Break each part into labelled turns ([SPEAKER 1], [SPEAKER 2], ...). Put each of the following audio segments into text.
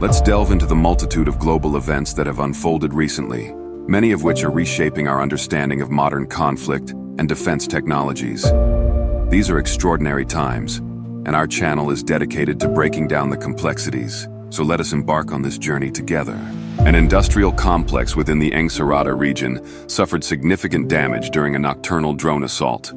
[SPEAKER 1] Let's delve into the multitude of global events that have unfolded recently, many of which are reshaping our understanding of modern conflict and defense technologies. These are extraordinary times, and our channel is dedicated to breaking down the complexities, so let us embark on this journey together. An industrial complex within the Engsarata region suffered significant damage during a nocturnal drone assault.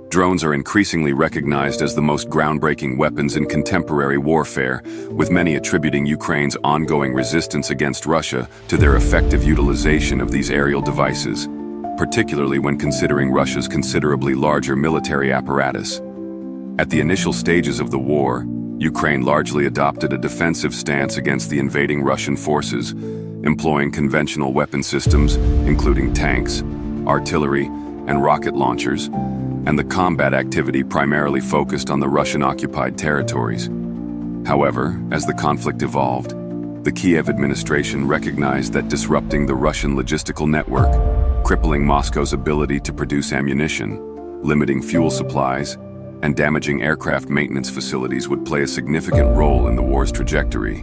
[SPEAKER 1] Drones are increasingly recognized as the most groundbreaking weapons in contemporary warfare, with many attributing Ukraine's ongoing resistance against Russia to their effective utilization of these aerial devices, particularly when considering Russia's considerably larger military apparatus. At the initial stages of the war, Ukraine largely adopted a defensive stance against the invading Russian forces, employing conventional weapon systems, including tanks, artillery, and rocket launchers, and the combat activity primarily focused on the Russian-occupied territories. However, as the conflict evolved, the Kiev administration recognized that disrupting the Russian logistical network, crippling Moscow's ability to produce ammunition, limiting fuel supplies, and damaging aircraft maintenance facilities would play a significant role in the war's trajectory.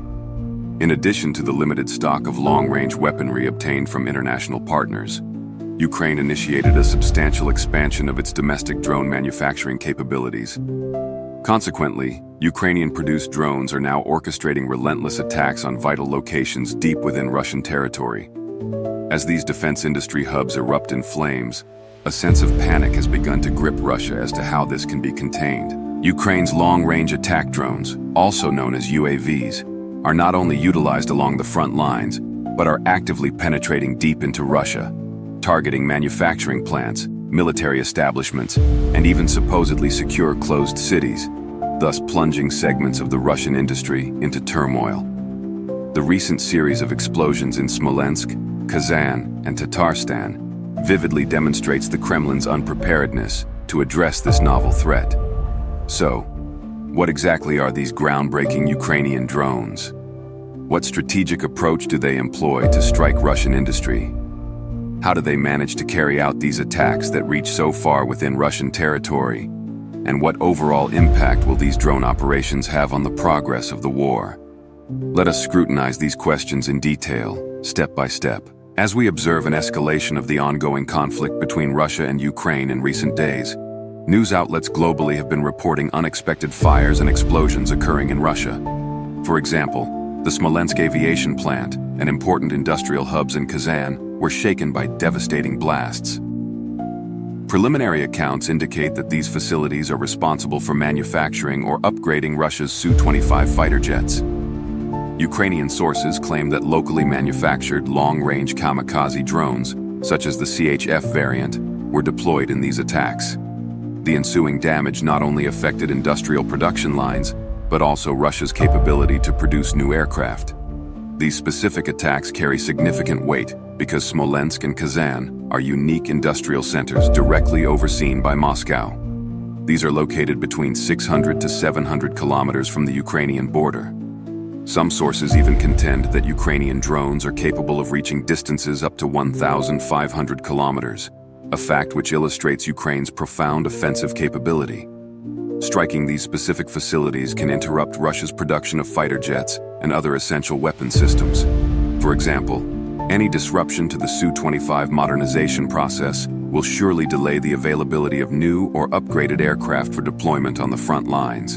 [SPEAKER 1] In addition to the limited stock of long-range weaponry obtained from international partners, Ukraine initiated a substantial expansion of its domestic drone manufacturing capabilities. Consequently, Ukrainian-produced drones are now orchestrating relentless attacks on vital locations deep within Russian territory. As these defense industry hubs erupt in flames, a sense of panic has begun to grip Russia as to how this can be contained. Ukraine's long-range attack drones, also known as UAVs, are not only utilized along the front lines, but are actively penetrating deep into Russia, targeting manufacturing plants, military establishments, and even supposedly secure closed cities, thus plunging segments of the Russian industry into turmoil. The recent series of explosions in Smolensk, Kazan, and Tatarstan vividly demonstrates the Kremlin's unpreparedness to address this novel threat. So, what exactly are these groundbreaking Ukrainian drones? What strategic approach do they employ to strike Russian industry? How do they manage to carry out these attacks that reach so far within Russian territory? And what overall impact will these drone operations have on the progress of the war? Let us scrutinize these questions in detail, step by step. As we observe an escalation of the ongoing conflict between Russia and Ukraine in recent days, news outlets globally have been reporting unexpected fires and explosions occurring in Russia. For example, the Smolensk aviation plant and important industrial hubs in Kazan were shaken by devastating blasts. Preliminary accounts indicate that these facilities are responsible for manufacturing or upgrading Russia's Su-25 fighter jets. Ukrainian sources claim that locally manufactured long-range kamikaze drones, such as the CHF variant, were deployed in these attacks. The ensuing damage not only affected industrial production lines, but also Russia's capability to produce new aircraft. These specific attacks carry significant weight because Smolensk and Kazan are unique industrial centers directly overseen by Moscow. These are located between 600 to 700 kilometers from the Ukrainian border. Some sources even contend that Ukrainian drones are capable of reaching distances up to 1,500 kilometers, a fact which illustrates Ukraine's profound offensive capability. Striking these specific facilities can interrupt Russia's production of fighter jets and other essential weapon systems. For example, any disruption to the Su-25 modernization process will surely delay the availability of new or upgraded aircraft for deployment on the front lines.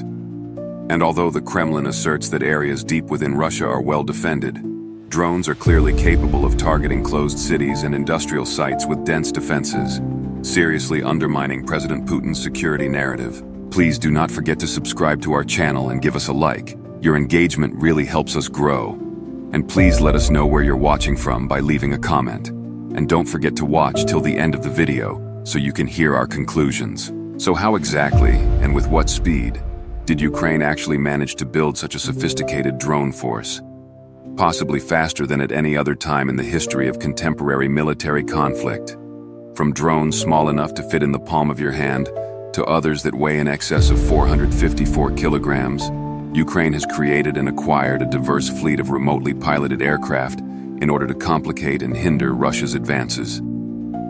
[SPEAKER 1] And although the Kremlin asserts that areas deep within Russia are well defended, drones are clearly capable of targeting closed cities and industrial sites with dense defenses, seriously undermining President Putin's security narrative. Please do not forget to subscribe to our channel and give us a like. Your engagement really helps us grow. And please let us know where you're watching from by leaving a comment. And don't forget to watch till the end of the video so you can hear our conclusions. So how exactly, and with what speed, did Ukraine actually manage to build such a sophisticated drone force? Possibly faster than at any other time in the history of contemporary military conflict. From drones small enough to fit in the palm of your hand, to others that weigh in excess of 454 kilograms, Ukraine has created and acquired a diverse fleet of remotely piloted aircraft in order to complicate and hinder Russia's advances.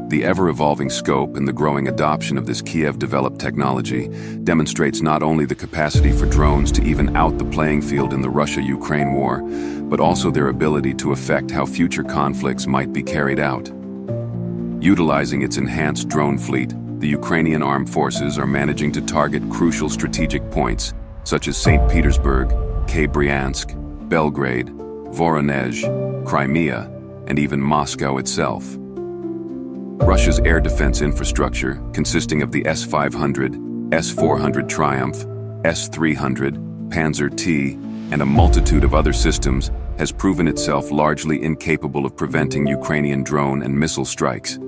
[SPEAKER 1] The ever-evolving scope and the growing adoption of this Kiev-developed technology demonstrates not only the capacity for drones to even out the playing field in the Russia-Ukraine war, but also their ability to affect how future conflicts might be carried out. Utilizing its enhanced drone fleet, the Ukrainian armed forces are managing to target crucial strategic points, such as St. Petersburg, Bryansk, Belgrade, Voronezh, Crimea, and even Moscow itself. Russia's air defense infrastructure, consisting of the S-500, S-400 Triumph, S-300, Panzer T, and a multitude of other systems, has proven itself largely incapable of preventing Ukrainian drone and missile strikes.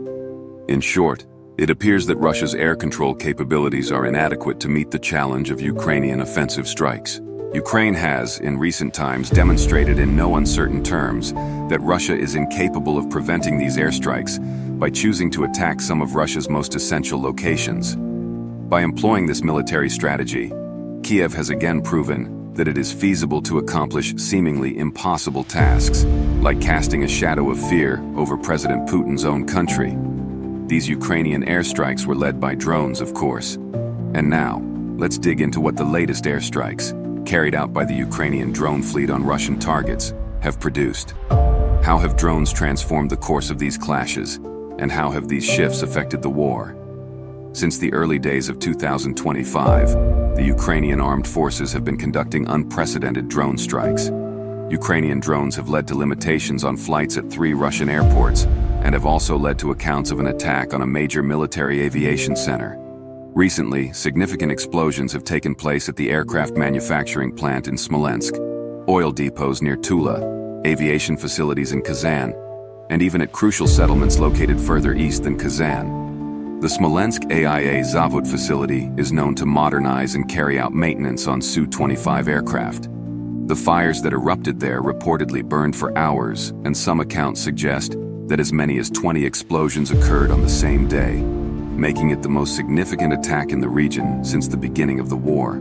[SPEAKER 1] In short, it appears that Russia's air control capabilities are inadequate to meet the challenge of Ukrainian offensive strikes. Ukraine has, in recent times, demonstrated in no uncertain terms that Russia is incapable of preventing these airstrikes by choosing to attack some of Russia's most essential locations. By employing this military strategy, Kiev has again proven that it is feasible to accomplish seemingly impossible tasks, like casting a shadow of fear over President Putin's own country. These Ukrainian airstrikes were led by drones, of course. And now, let's dig into what the latest airstrikes, carried out by the Ukrainian drone fleet on Russian targets, have produced. How have drones transformed the course of these clashes, and how have these shifts affected the war? Since the early days of 2025, the Ukrainian armed forces have been conducting unprecedented drone strikes. Ukrainian drones have led to limitations on flights at 3 Russian airports, and have also led to accounts of an attack on a major military aviation center. Recently, significant explosions have taken place at the aircraft manufacturing plant in Smolensk, oil depots near Tula, aviation facilities in Kazan, and even at crucial settlements located further east than Kazan. The Smolensk AIA Zavod facility is known to modernize and carry out maintenance on Su-25 aircraft. The fires that erupted there reportedly burned for hours, and some accounts suggest that as many as 20 explosions occurred on the same day, making it the most significant attack in the region since the beginning of the war.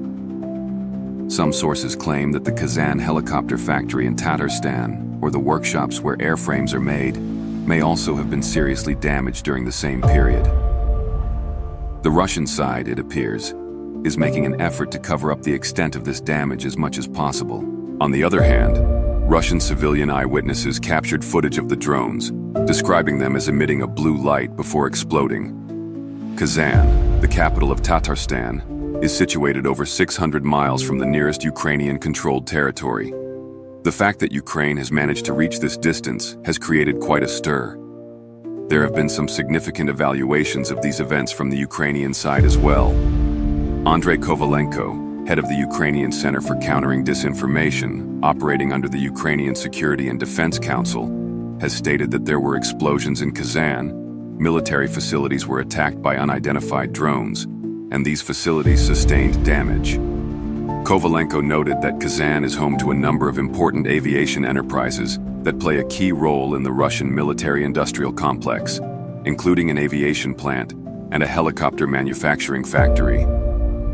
[SPEAKER 1] Some sources claim that the Kazan helicopter factory in Tatarstan, or the workshops where airframes are made, may also have been seriously damaged during the same period. The Russian side, it appears, is making an effort to cover up the extent of this damage as much as possible. On the other hand, Russian civilian eyewitnesses captured footage of the drones, describing them as emitting a blue light before exploding. Kazan, the capital of Tatarstan, is situated over 600 miles from the nearest Ukrainian-controlled territory. The fact that Ukraine has managed to reach this distance has created quite a stir. There have been some significant evaluations of these events from the Ukrainian side as well. Andrei Kovalenko, head of the Ukrainian Center for Countering Disinformation, operating under the Ukrainian Security and Defense Council, has stated that there were explosions in Kazan, military facilities were attacked by unidentified drones, and these facilities sustained damage. Kovalenko noted that Kazan is home to a number of important aviation enterprises that play a key role in the Russian military-industrial complex, including an aviation plant and a helicopter manufacturing factory.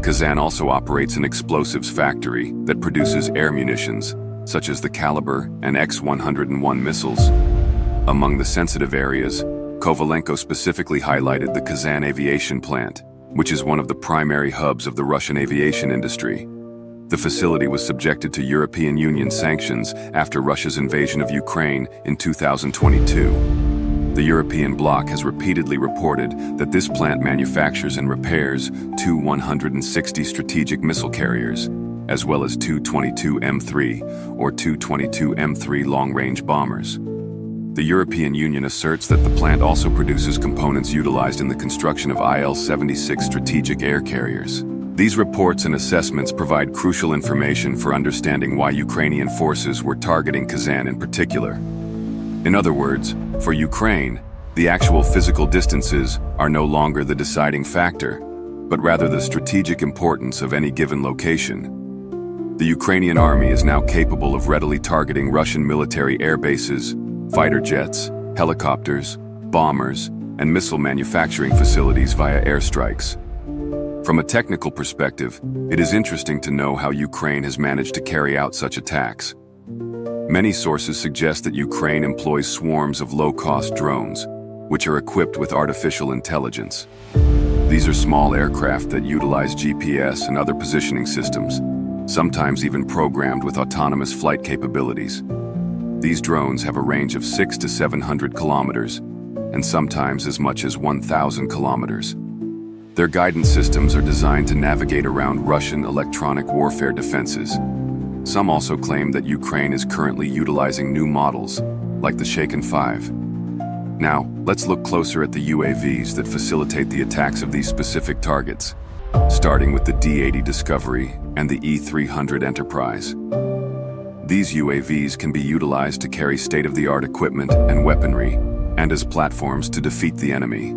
[SPEAKER 1] Kazan also operates an explosives factory that produces air munitions, such as the Caliber and X-101 missiles. Among the sensitive areas, Kovalenko specifically highlighted the Kazan aviation plant, which is one of the primary hubs of the Russian aviation industry. The facility was subjected to European Union sanctions after Russia's invasion of Ukraine in 2022. The European bloc has repeatedly reported that this plant manufactures and repairs Tu-160 strategic missile carriers, as well as Tu-22M3 or Tu-22M3 long-range bombers. The European Union asserts that the plant also produces components utilized in the construction of Il-76 strategic air carriers. These reports and assessments provide crucial information for understanding why Ukrainian forces were targeting Kazan in particular. In other words, for Ukraine, the actual physical distances are no longer the deciding factor, but rather the strategic importance of any given location. The Ukrainian army is now capable of readily targeting Russian military air bases, fighter jets, helicopters, bombers, and missile manufacturing facilities via airstrikes. From a technical perspective, it is interesting to know how Ukraine has managed to carry out such attacks. Many sources suggest that Ukraine employs swarms of low-cost drones, which are equipped with artificial intelligence. These are small aircraft that utilize GPS and other positioning systems, sometimes even programmed with autonomous flight capabilities. These drones have a range of 600 to 700 kilometers, and sometimes as much as 1,000 kilometers. Their guidance systems are designed to navigate around Russian electronic warfare defenses. Some also claim that Ukraine is currently utilizing new models, like the Shaken 5. Now, let's look closer at the UAVs that facilitate the attacks of these specific targets, starting with the D-80 Discovery and the E-300 Enterprise. These UAVs can be utilized to carry state-of-the-art equipment and weaponry, and as platforms to defeat the enemy.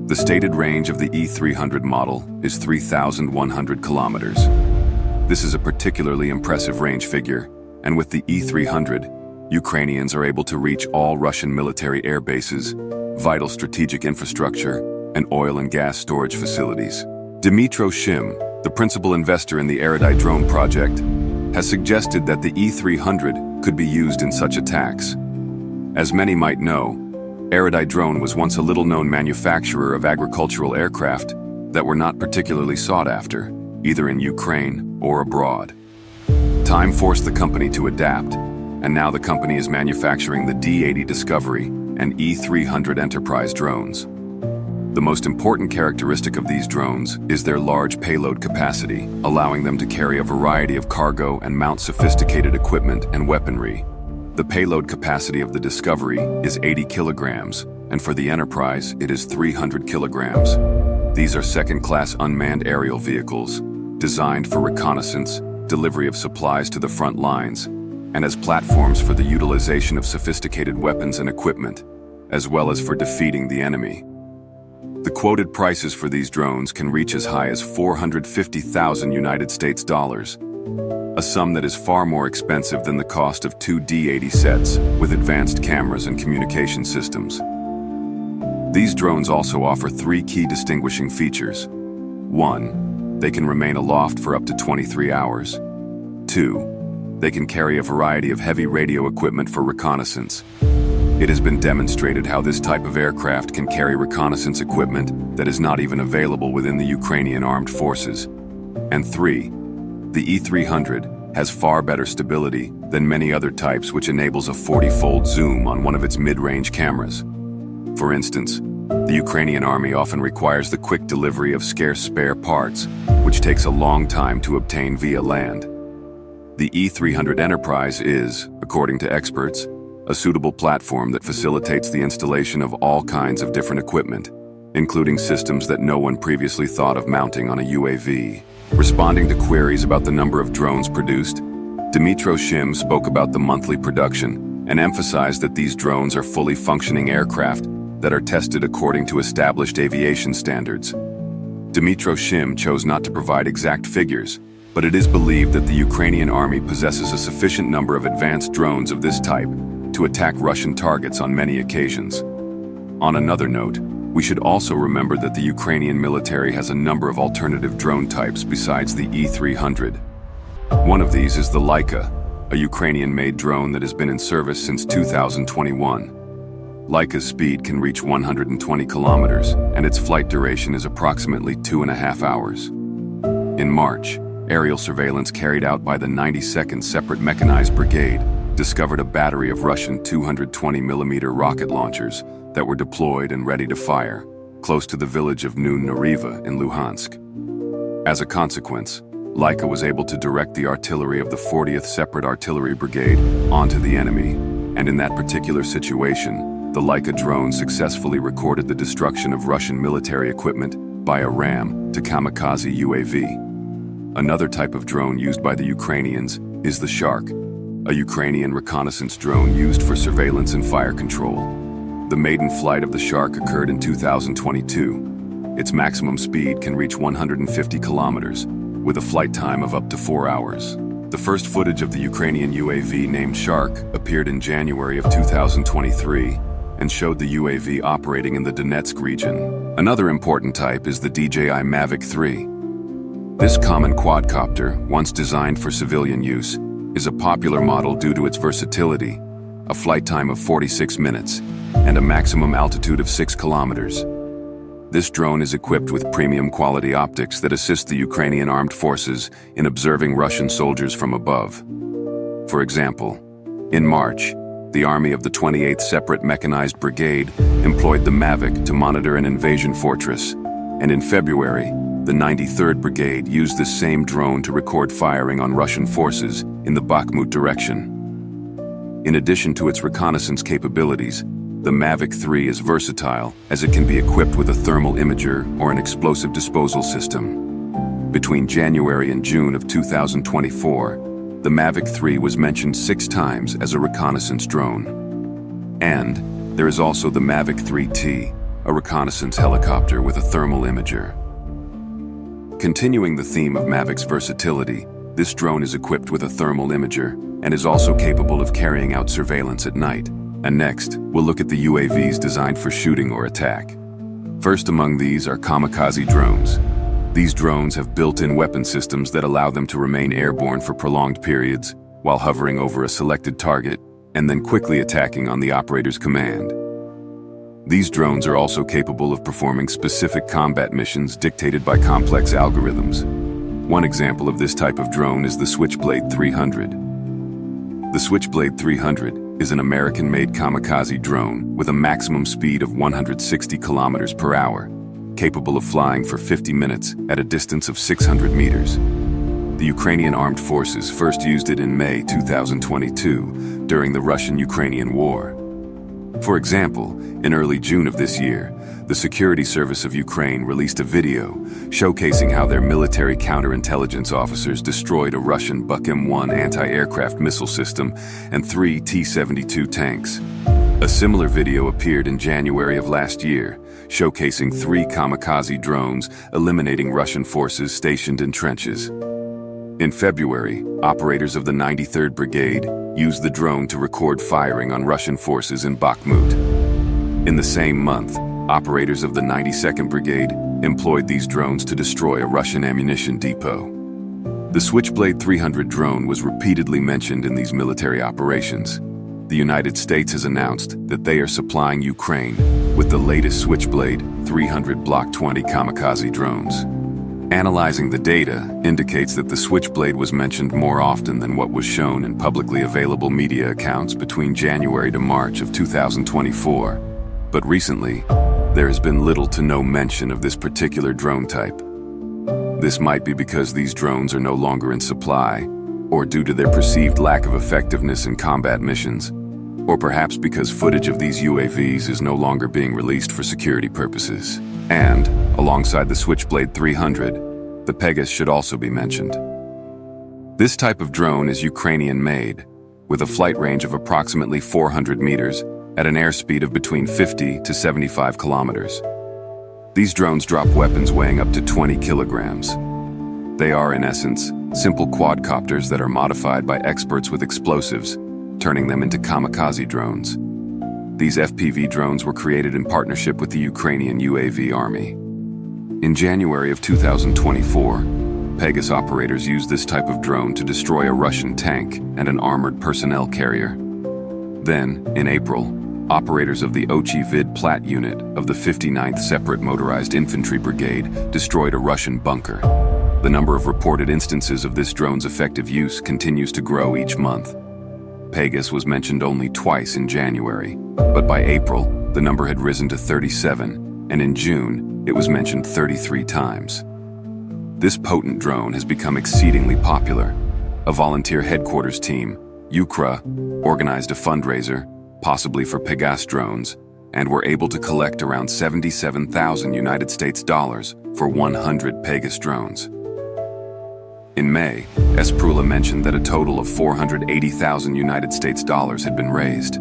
[SPEAKER 1] The stated range of the E-300 model is 3,100 kilometers. This is a particularly impressive range figure, and with the E-300, Ukrainians are able to reach all Russian military air bases, vital strategic infrastructure, and oil and gas storage facilities. Dmytro Shim, the principal investor in the Erudite drone project, has suggested that the E-300 could be used in such attacks. As many might know, Erudite Drone was once a little-known manufacturer of agricultural aircraft that were not particularly sought after, either in Ukraine or abroad. Time forced the company to adapt, and now the company is manufacturing the D-80 Discovery and E-300 Enterprise drones. The most important characteristic of these drones is their large payload capacity, allowing them to carry a variety of cargo and mount sophisticated equipment and weaponry. The payload capacity of the Discovery is 80 kilograms, and for the Enterprise, it is 300 kilograms. These are second-class unmanned aerial vehicles, designed for reconnaissance, delivery of supplies to the front lines, and as platforms for the utilization of sophisticated weapons and equipment, as well as for defeating the enemy. The quoted prices for these drones can reach as high as $450,000 United States dollars, a sum that is far more expensive than the cost of 2 D-80 sets with advanced cameras and communication systems. These drones also offer 3 key distinguishing features. 1. They can remain aloft for up to 23 hours. 2. They can carry a variety of heavy radio equipment for reconnaissance. It has been demonstrated how this type of aircraft can carry reconnaissance equipment that is not even available within the Ukrainian armed forces. And 3. The E-300 has far better stability than many other types, which enables a 40-fold zoom on one of its mid-range cameras. For instance, the Ukrainian army often requires the quick delivery of scarce spare parts, which takes a long time to obtain via land. The E-300 Enterprise is, according to experts, a suitable platform that facilitates the installation of all kinds of different equipment, including systems that no one previously thought of mounting on a UAV. Responding to queries about the number of drones produced, Dmytro Shim spoke about the monthly production and emphasized that these drones are fully functioning aircraft that are tested according to established aviation standards. Dmytro Shim chose not to provide exact figures, but it is believed that the Ukrainian army possesses a sufficient number of advanced drones of this type to attack Russian targets on many occasions. On another note, we should also remember that the Ukrainian military has a number of alternative drone types besides the E-300. One of these is the Laika, a Ukrainian-made drone that has been in service since 2021. Laika's speed can reach 120 kilometers, and its flight duration is approximately 2.5 hours. In March, aerial surveillance carried out by the 92nd Separate Mechanized Brigade discovered a battery of Russian 220mm rocket launchers that were deployed and ready to fire, close to the village of Nariva in Luhansk. As a consequence, Laika was able to direct the artillery of the 40th Separate Artillery Brigade onto the enemy, and in that particular situation, the Laika drone successfully recorded the destruction of Russian military equipment by a ram to kamikaze UAV. Another type of drone used by the Ukrainians is the Shark, a Ukrainian reconnaissance drone used for surveillance and fire control. The maiden flight of the Shark occurred in 2022. Its maximum speed can reach 150 kilometers, with a flight time of up to 4 hours. The first footage of the Ukrainian UAV named Shark appeared in January of 2023 and showed the UAV operating in the Donetsk region. Another important type is the DJI Mavic 3. This common quadcopter, once designed for civilian use, is a popular model due to its versatility, a flight time of 46 minutes, and a maximum altitude of 6 kilometers. This drone is equipped with premium quality optics that assist the Ukrainian armed forces in observing Russian soldiers from above. For example, in March, the Army of the 28th Separate Mechanized Brigade employed the Mavic to monitor an invasion fortress, and in February, the 93rd Brigade used this same drone to record firing on Russian forces in the Bakhmut direction. In addition to its reconnaissance capabilities, the Mavic 3 is versatile as it can be equipped with a thermal imager or an explosive disposal system. Between January and June of 2024, the Mavic 3 was mentioned 6 times as a reconnaissance drone. And there is also the Mavic 3T, a reconnaissance helicopter with a thermal imager. Continuing the theme of Mavic's versatility, this drone is equipped with a thermal imager and is also capable of carrying out surveillance at night. And next, we'll look at the UAVs designed for shooting or attack. First among these are kamikaze drones. These drones have built-in weapon systems that allow them to remain airborne for prolonged periods while hovering over a selected target and then quickly attacking on the operator's command. These drones are also capable of performing specific combat missions dictated by complex algorithms. One example of this type of drone is the Switchblade 300. The Switchblade 300 is an American-made kamikaze drone with a maximum speed of 160 kilometers per hour, capable of flying for 50 minutes at a distance of 600 meters. The Ukrainian Armed Forces first used it in May 2022 during the Russian-Ukrainian War. For example, in early June of this year, the Security Service of Ukraine released a video showcasing how their military counterintelligence officers destroyed a Russian Buk-M1 anti-aircraft missile system and 3 T-72 tanks. A similar video appeared in January of last year, showcasing 3 kamikaze drones eliminating Russian forces stationed in trenches. In February, operators of the 93rd Brigade used the drone to record firing on Russian forces in Bakhmut. In the same month, operators of the 92nd Brigade employed these drones to destroy a Russian ammunition depot. The Switchblade 300 drone was repeatedly mentioned in these military operations. The United States has announced that they are supplying Ukraine with the latest Switchblade 300 Block 20 kamikaze drones. Analyzing the data indicates that the Switchblade was mentioned more often than what was shown in publicly available media accounts between January to March of 2024. But recently, there has been little to no mention of this particular drone type. This might be because these drones are no longer in supply, or due to their perceived lack of effectiveness in combat missions, or perhaps because footage of these UAVs is no longer being released for security purposes. And, alongside the Switchblade 300, the Pegasus should also be mentioned. This type of drone is Ukrainian-made, with a flight range of approximately 400 meters at an airspeed of between 50 to 75 kilometers. These drones drop weapons weighing up to 20 kilograms. They are, in essence, simple quadcopters that are modified by experts with explosives, turning them into kamikaze drones. These FPV drones were created in partnership with the Ukrainian UAV Army. In January of 2024, Pegasus operators used this type of drone to destroy a Russian tank and an armored personnel carrier. Then, in April, operators of the Ochi-Vid Plat unit of the 59th Separate Motorized Infantry Brigade destroyed a Russian bunker. The number of reported instances of this drone's effective use continues to grow each month. Pegasus was mentioned only twice in January, but by April, the number had risen to 37, and in June, it was mentioned 33 times. This potent drone has become exceedingly popular. A volunteer headquarters team, UKRA, organized a fundraiser, possibly for Pegasus drones, and were able to collect around $77,000 for 100 Pegasus drones. In May, Esprula mentioned that a total of $480,000 had been raised.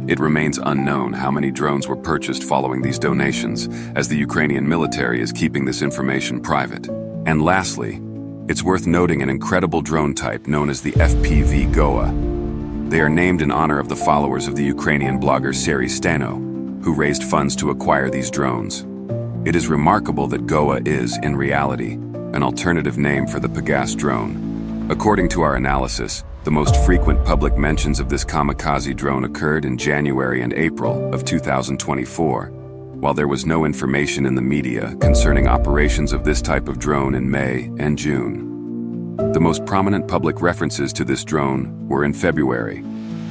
[SPEAKER 1] It remains unknown how many drones were purchased following these donations, as the Ukrainian military is keeping this information private. And lastly, it's worth noting an incredible drone type known as the FPV Goa. They are named in honor of the followers of the Ukrainian blogger Seri Stano, who raised funds to acquire these drones. It is remarkable that Goa is, in reality, an alternative name for the Pegasus drone. According to our analysis, The most frequent public mentions of this kamikaze drone occurred in January and April of 2024, while there was no information in the media concerning operations of this type of drone in May and June. The most prominent public references to this drone were in February,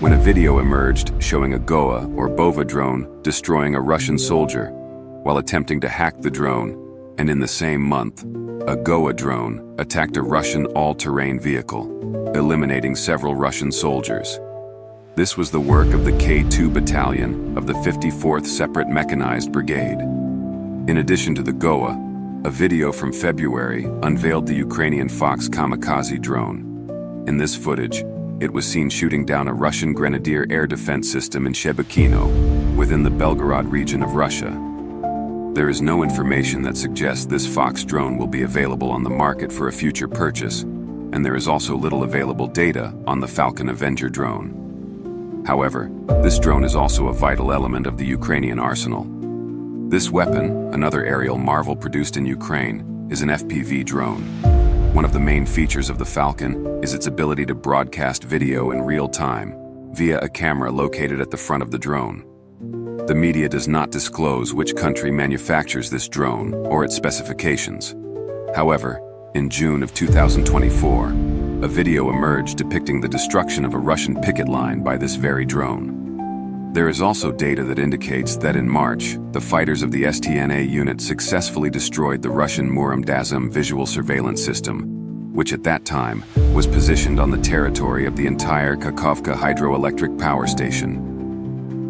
[SPEAKER 1] when a video emerged showing a Goa or Bova drone destroying a Russian soldier while attempting to hack the drone, and in the same month, a Goa drone attacked a Russian all-terrain vehicle, eliminating several Russian soldiers. This was the work of the K2 Battalion of the 54th Separate Mechanized Brigade. In addition to the Goa, a video from February unveiled the Ukrainian Fox kamikaze drone. In this footage, it was seen shooting down a Russian Grenadier air defense system in Shebekino, within the Belgorod region of Russia. There is no information that suggests this Fox drone will be available on the market for a future purchase, and there is also little available data on the Falcon Avenger drone. However, this drone is also a vital element of the Ukrainian arsenal. This weapon, another aerial marvel produced in Ukraine, is an FPV drone. One of the main features of the Falcon is its ability to broadcast video in real time via a camera located at the front of the drone. The media does not disclose which country manufactures this drone or its specifications. However, in June of 2024, a video emerged depicting the destruction of a Russian picket line by this very drone. There is also data that indicates that in March, the fighters of the STNA unit successfully destroyed the Russian Muram-Dazim visual surveillance system, which at that time was positioned on the territory of the entire Kakhovka hydroelectric power station.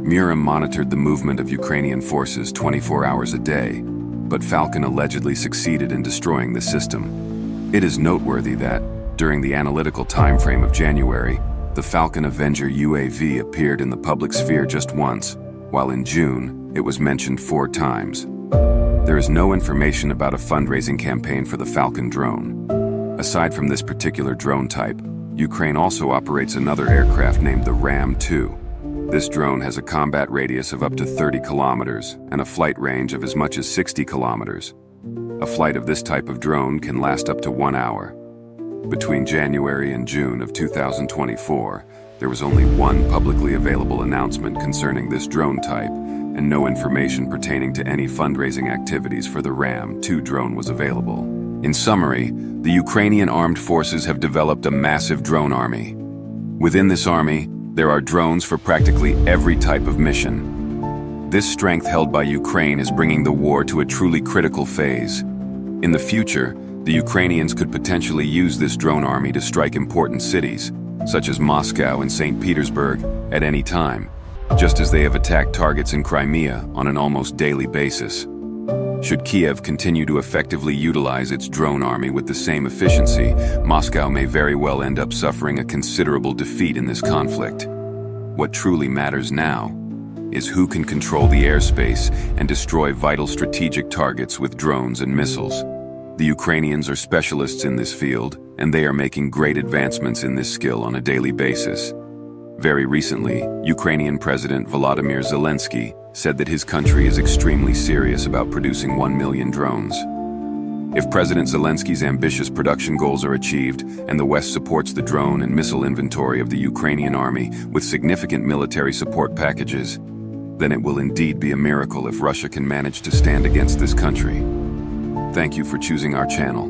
[SPEAKER 1] Muram monitored the movement of Ukrainian forces 24 hours a day, but Falcon allegedly succeeded in destroying the system. It is noteworthy that, during the analytical timeframe of January, the Falcon Avenger UAV appeared in the public sphere just once, while in June, it was mentioned 4 times. There is no information about a fundraising campaign for the Falcon drone. Aside from this particular drone type, Ukraine also operates another aircraft named the Ram-2. This drone has a combat radius of up to 30 kilometers and a flight range of as much as 60 kilometers. A flight of this type of drone can last up to 1 hour. Between January and June of 2024, there was only one publicly available announcement concerning this drone type, and no information pertaining to any fundraising activities for the Ram-2 drone was available. In summary, the Ukrainian armed forces have developed a massive drone army. Within this army, there are drones for practically every type of mission. This strength held by Ukraine is bringing the war to a truly critical phase. In the future, the Ukrainians could potentially use this drone army to strike important cities, such as Moscow and St. Petersburg, at any time, just as they have attacked targets in Crimea on an almost daily basis. Should Kiev continue to effectively utilize its drone army with the same efficiency, Moscow may very well end up suffering a considerable defeat in this conflict. What truly matters now is who can control the airspace and destroy vital strategic targets with drones and missiles. The Ukrainians are specialists in this field, and they are making great advancements in this skill on a daily basis. Very recently, Ukrainian President Volodymyr Zelensky said that his country is extremely serious about producing 1 million drones. If President Zelensky's ambitious production goals are achieved, and the West supports the drone and missile inventory of the Ukrainian army with significant military support packages, then it will indeed be a miracle if Russia can manage to stand against this country. Thank you for choosing our channel.